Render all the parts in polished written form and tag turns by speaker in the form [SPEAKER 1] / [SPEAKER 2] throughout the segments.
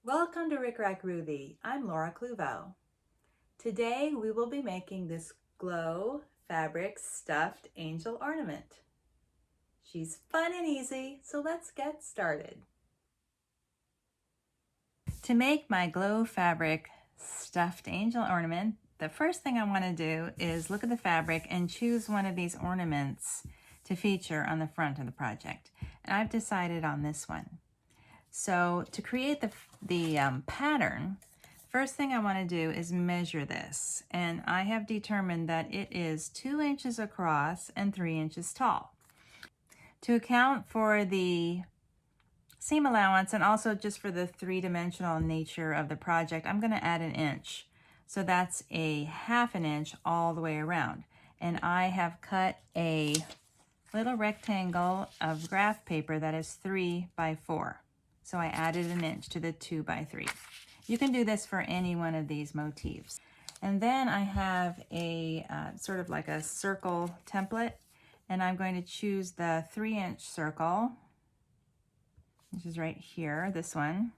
[SPEAKER 1] Welcome to Rick Rack Ruthie. I'm Laura Cluvo. Today we will be making this glow fabric stuffed angel ornament. She's fun and easy, so let's get started. To make my glow fabric stuffed angel ornament, the first thing I want to do is look at the fabric and choose one of these ornaments to feature on the front of the project. And I've decided on this one. So to create the pattern, first thing I want to do is measure this. And I have determined that it is 2 inches across and 3 inches tall. To account for the seam allowance and also just for the three-dimensional nature of the project, I'm going to add 1 inch. So that's a 1/2 inch all the way around. And I have cut a little rectangle of graph paper that is 3 by 4. So I added 1 inch to the 2 by 3. You can do this for any one of these motifs. And then I have a sort of like a circle template, and I'm going to choose the 3-inch circle, which is right here, this one.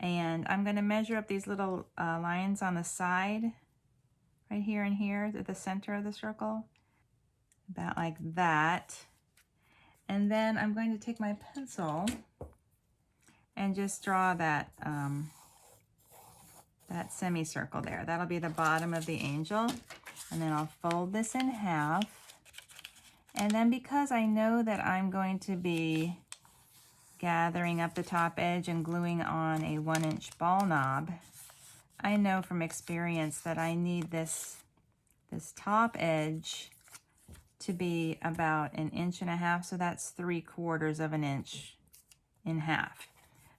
[SPEAKER 1] And I'm going to measure up these little lines on the side, right here and here, at the center of the circle, about like that. And then I'm going to take my pencil and just draw that that semicircle there. That'll be the bottom of the angel. And then I'll fold this in half. And then because I know that I'm going to be gathering up the top edge and gluing on a 1-inch ball knob, I know from experience that I need this top edge to be about 1.5 inches, so that's 3/4 of an inch in half.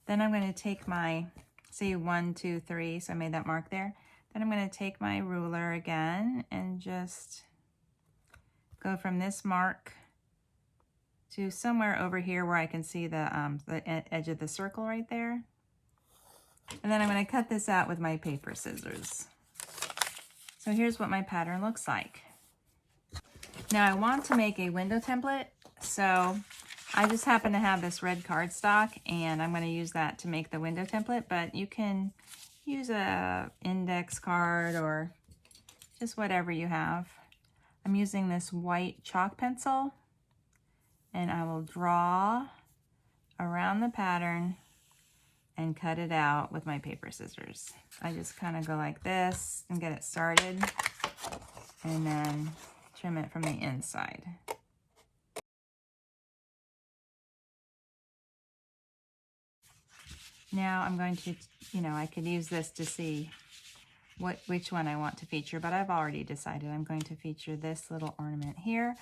[SPEAKER 1] Then I'm going to take my, say 1, 2, 3, so I made that mark there. Then I'm going to take my ruler again and just go from this mark to somewhere over here where I can see the edge of the circle right there. And then I'm going to cut this out with my paper scissors. So here's what my pattern looks like. Now I want to make a window template, so I just happen to have this red cardstock, and I'm going to use that to make the window template, but you can use a index card or just whatever you have. I'm using this white chalk pencil, and I will draw around the pattern and cut it out with my paper scissors. I just kind of go like this and get it started, and then trim it from the inside. Now I'm going to, I could use this to see which one I want to feature, but I've already decided I'm going to feature this little ornament here.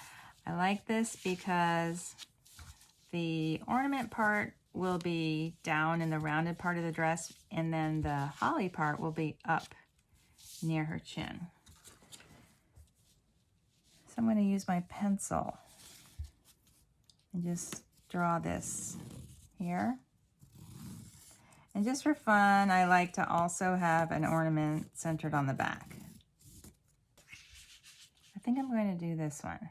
[SPEAKER 1] I like this because the ornament part will be down in the rounded part of the dress, and then the holly part will be up near her chin. So I'm going to use my pencil and just draw this here. And just for fun, I like to also have an ornament centered on the back. I think I'm going to do this one.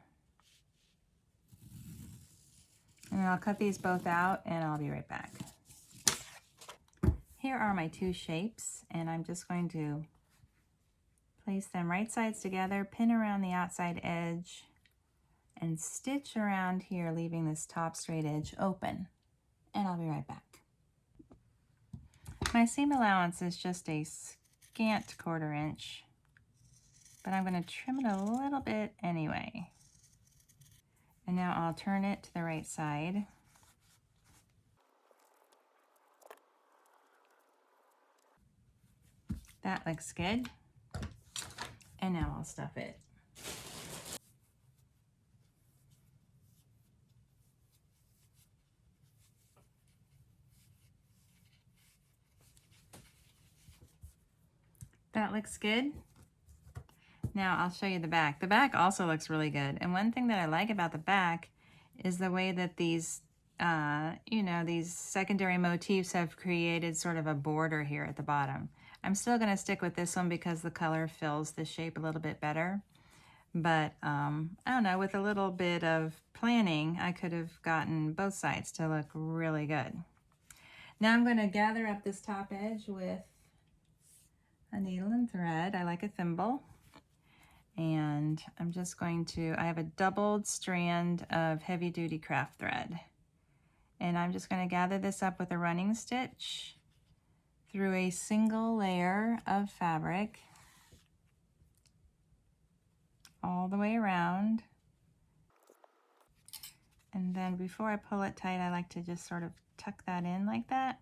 [SPEAKER 1] And I'll cut these both out and I'll be right back. Here are my 2 shapes, and I'm just going to place them right sides together, pin around the outside edge, and stitch around here, leaving this top straight edge open. And I'll be right back. My seam allowance is just a scant 1/4 inch, but I'm going to trim it a little bit anyway. And now I'll turn it to the right side. That looks good. And now I'll stuff it. That looks good. Now I'll show you the back. The back also looks really good. And one thing that I like about the back is the way that these, these secondary motifs have created sort of a border here at the bottom. I'm still going to stick with this one because the color fills the shape a little bit better. But I don't know, with a little bit of planning, I could have gotten both sides to look really good. Now I'm going to gather up this top edge with a needle and thread. I like a thimble. And I'm just going to, I have a doubled strand of heavy duty craft thread. And I'm just going to gather this up with a running stitch through a single layer of fabric all the way around. And then before I pull it tight, I like to just sort of tuck that in like that.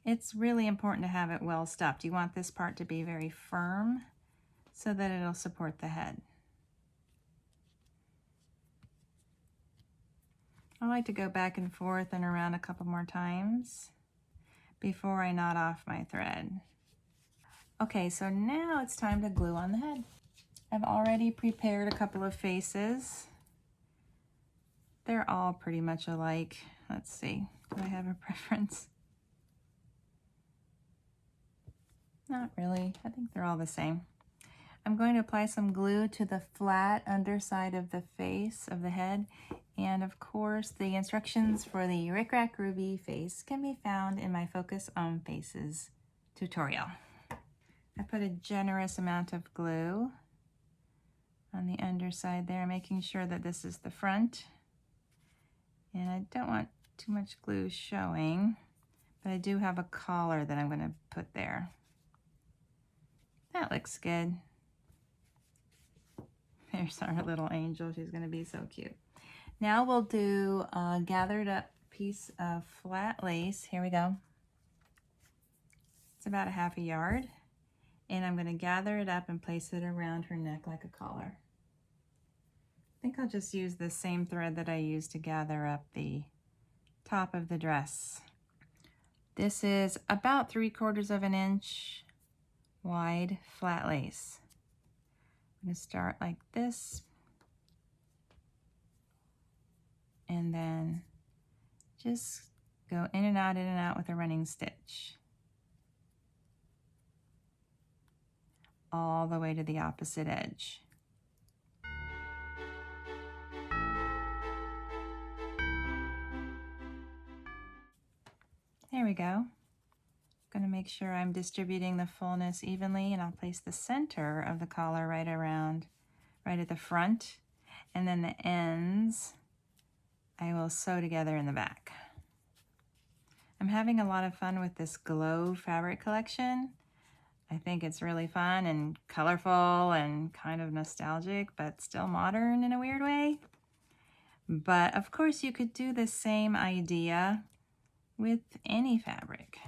[SPEAKER 1] It's really important to have it well stuffed. You want this part to be very firm so that it'll support the head. I like to go back and forth and around a couple more times before I knot off my thread. Okay, so now it's time to glue on the head. I've already prepared a couple of faces. They're all pretty much alike. Let's see, do I have a preference? Not really, I think they're all the same. I'm going to apply some glue to the flat underside of the face of the head. And of course, the instructions for the Rick Rack Ruby face can be found in my Focus on Faces tutorial. I put a generous amount of glue on the underside there, making sure that this is the front. And I don't want too much glue showing, but I do have a collar that I'm going to put there. That looks good. There's our little angel. She's going to be so cute. Now we'll do a gathered up piece of flat lace. Here we go. It's about a ½ yard. And I'm going to gather it up and place it around her neck like a collar. I think I'll just use the same thread that I used to gather up the top of the dress. This is about 3/4 of an inch wide flat lace. I'm going to start like this and then just go in and out with a running stitch all the way to the opposite edge. There we go. I'm going to make sure I'm distributing the fullness evenly, and I'll place the center of the collar right at the front, and then the ends I will sew together in the back. I'm having a lot of fun with this glow fabric collection. I think it's really fun and colorful and kind of nostalgic, but still modern in a weird way. But of course you could do the same idea with any fabric.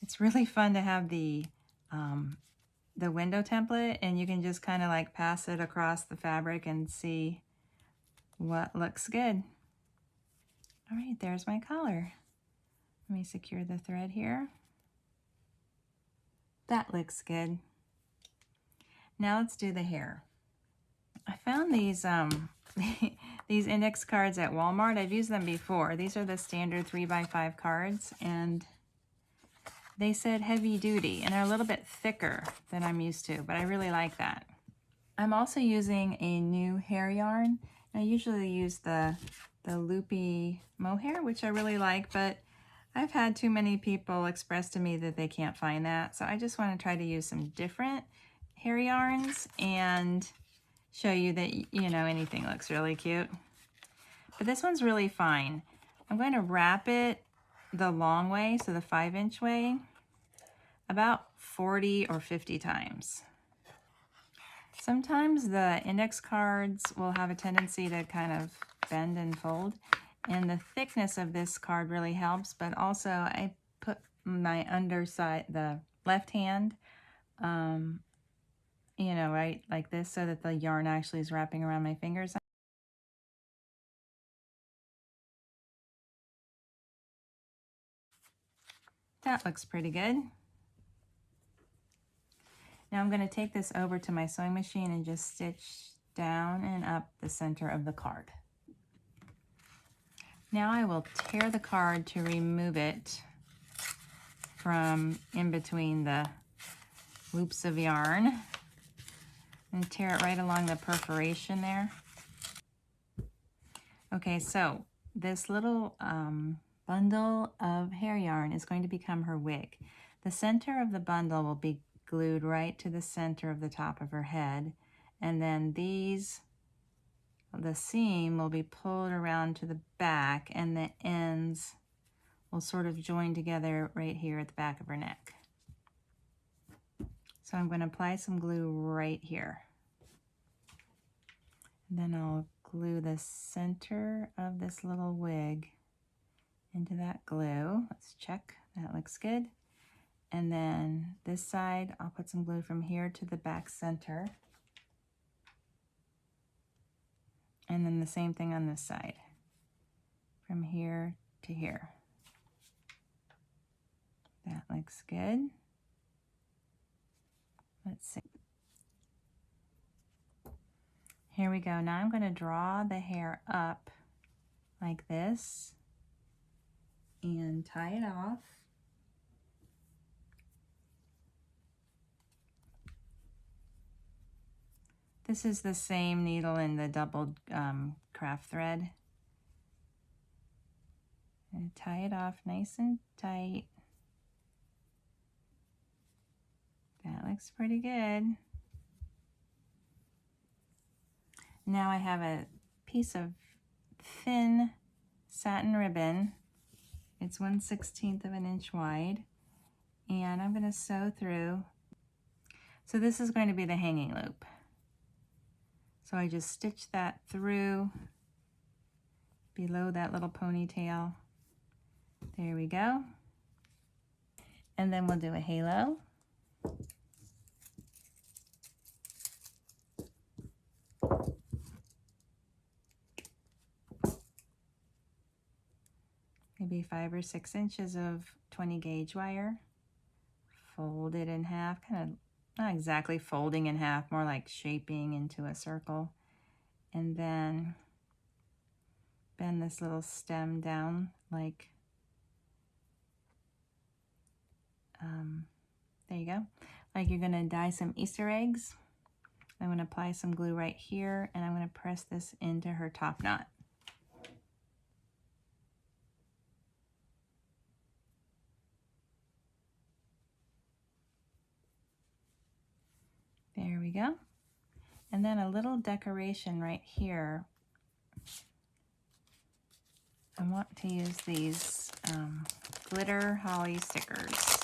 [SPEAKER 1] It's really fun to have the window template, and you can just kind of like pass it across the fabric and see what looks good. All right, there's my collar. Let me secure the thread here. That looks good. Now let's do the hair. I found these these index cards at Walmart. I've used them before. These are the standard 3x5 cards, and they said heavy duty, and they're a little bit thicker than I'm used to, but I really like that. I'm also using a new hair yarn. I usually use the loopy mohair, which I really like, but I've had too many people express to me that they can't find that, so I just want to try to use some different hair yarns and show you that, you know, anything looks really cute. But this one's really fine. I'm going to wrap it the long way, so the 5-inch way, about 40 or 50 times. Sometimes the index cards will have a tendency to kind of bend and fold, and the thickness of this card really helps, but also I put my underside, the left hand, you know, right like this, so that the yarn actually is wrapping around my fingers. That looks pretty good. Now I'm going to take this over to my sewing machine and just stitch down and up the center of the card. Now I will tear the card to remove it from in between the loops of yarn and tear it right along the perforation there. Okay, so this little bundle of hair yarn is going to become her wig. The center of the bundle will be glued right to the center of the top of her head, and then the seam will be pulled around to the back, and the ends will sort of join together right here at the back of her neck. So I'm going to apply some glue right here. And then I'll glue the center of this little wig into that glue. Let's check, that looks good. And then this side, I'll put some glue from here to the back center. And then the same thing on this side, from here to here. That looks good. Let's see. Here we go. Now I'm going to draw the hair up like this and tie it off. This is the same needle in the doubled craft thread. And tie it off nice and tight. That looks pretty good. Now I have a piece of thin satin ribbon. It's 1/16 of an inch wide. And I'm going to sew through. So this is going to be the hanging loop. So I just stitch that through below that little ponytail. There we go. And then we'll do a halo. Maybe 5 or 6 inches of 20 gauge wire. Fold it in half, kind of not exactly folding in half, more like shaping into a circle. And then bend this little stem down like, there you go. Like you're gonna dye some Easter eggs. I'm gonna apply some glue right here, and I'm gonna press this into her top knot. There we go. And then a little decoration right here. I want to use these glitter holly stickers.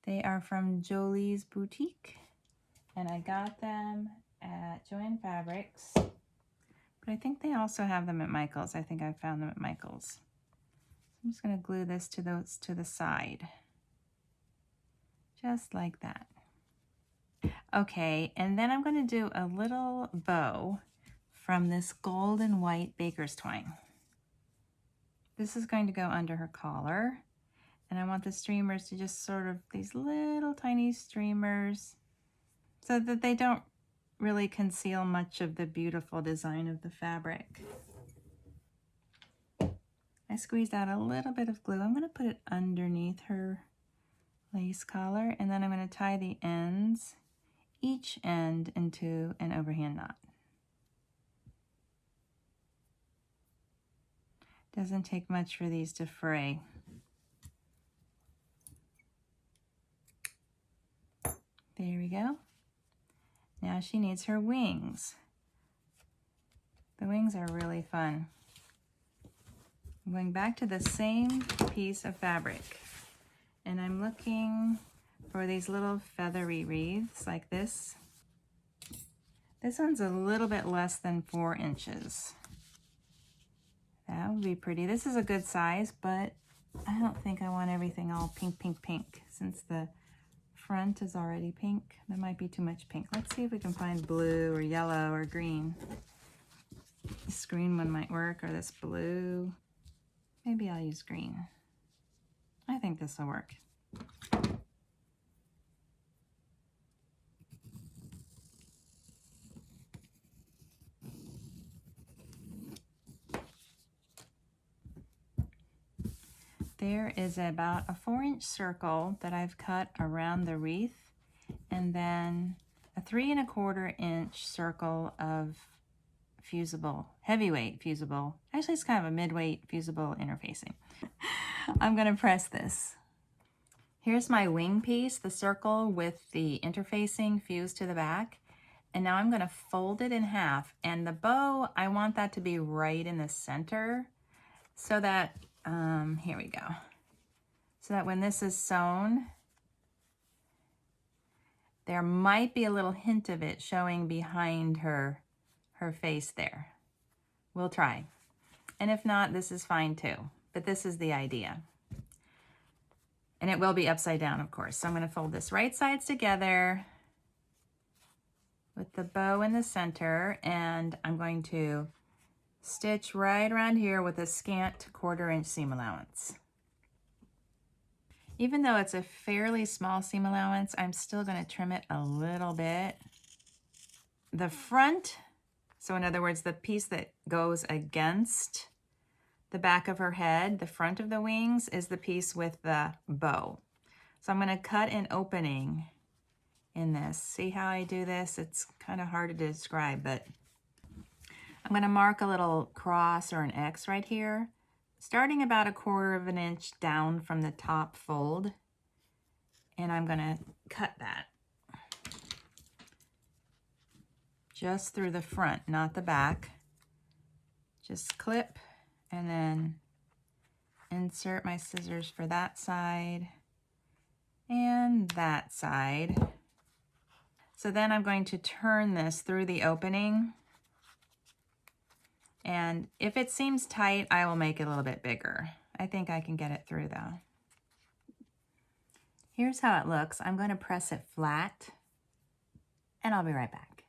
[SPEAKER 1] They are from Jolie's Boutique, and I got them at Joann Fabrics, but I think they also have them at Michael's. I think I found them at Michael's. I'm just going to glue this to the side. Just like that. Okay, and then I'm going to do a little bow from this gold and white baker's twine. This is going to go under her collar, and I want the streamers to just sort of, these little tiny streamers, so that they don't really conceal much of the beautiful design of the fabric. I squeezed out a little bit of glue. I'm going to put it underneath her lace collar, and then I'm going to tie the ends, each end, into an overhand knot. Doesn't take much for these to fray. There we go. Now she needs her wings. The wings are really fun. I'm going back to the same piece of fabric, and I'm looking for these little feathery wreaths like this. This one's a little bit less than 4 inches. That would be pretty. This is a good size, but I don't think I want everything all pink, pink, pink. Since the front is already pink, that might be too much pink. Let's see if we can find blue or yellow or green. This green one might work, or this blue. Maybe I'll use green. I think this will work. There is about a 4-inch circle that I've cut around the wreath, and then a 3 1/4 inch circle of fusible, heavyweight fusible. Actually, it's kind of a midweight fusible interfacing. I'm going to press this. Here's my wing piece, the circle with the interfacing fused to the back. And now I'm going to fold it in half. And the bow, I want that to be right in the center so that, here we go. So that when this is sewn, there might be a little hint of it showing behind her face there. We'll try. And if not, this is fine too. But this is the idea. And it will be upside down, of course. So I'm going to fold this right sides together with the bow in the center, and I'm going to stitch right around here with a scant 1/4 inch seam allowance. Even though it's a fairly small seam allowance, I'm still going to trim it a little bit. The front, so in other words, the piece that goes against the back of her head, the front of the wings, is the piece with the bow. So I'm going to cut an opening in this. See how I do this? It's kind of hard to describe, but I'm going to mark a little cross or an X right here, starting about 1/4 inch down from the top fold, and I'm going to cut that just through the front, not the back. Just clip and then insert my scissors for that side and that side. So then I'm going to turn this through the opening, and if it seems tight, I will make it a little bit bigger. I think I can get it through though. Here's how it looks. I'm going to press it flat, and I'll be right back.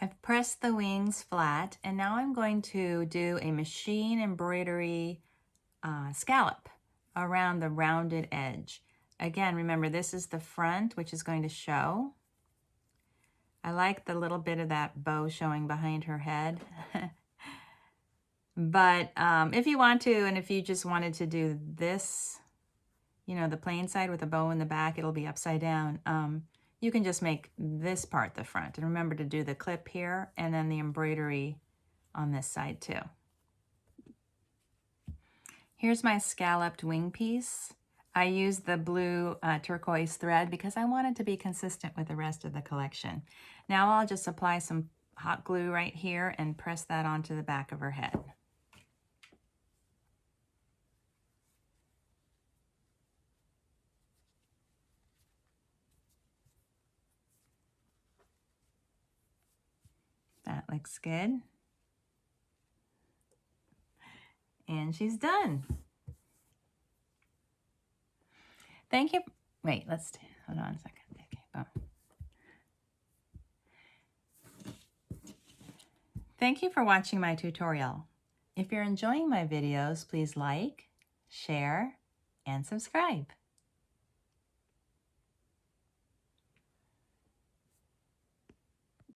[SPEAKER 1] I've pressed the wings flat, and now I'm going to do a machine embroidery scallop around the rounded edge. Again, remember, this is the front, which is going to show. I like the little bit of that bow showing behind her head. But if you want to, and if you just wanted to do this, you know, the plain side with a bow in the back, it'll be upside down. You can just make this part the front. And remember to do the clip here and then the embroidery on this side too. Here's my scalloped wing piece. I used the blue turquoise thread because I wanted to be consistent with the rest of the collection. Now I'll just apply some hot glue right here and press that onto the back of her head. That looks good. And she's done. Thank you. Wait, hold on a second. Okay, boom. Thank you for watching my tutorial. If you're enjoying my videos, please like, share, and subscribe.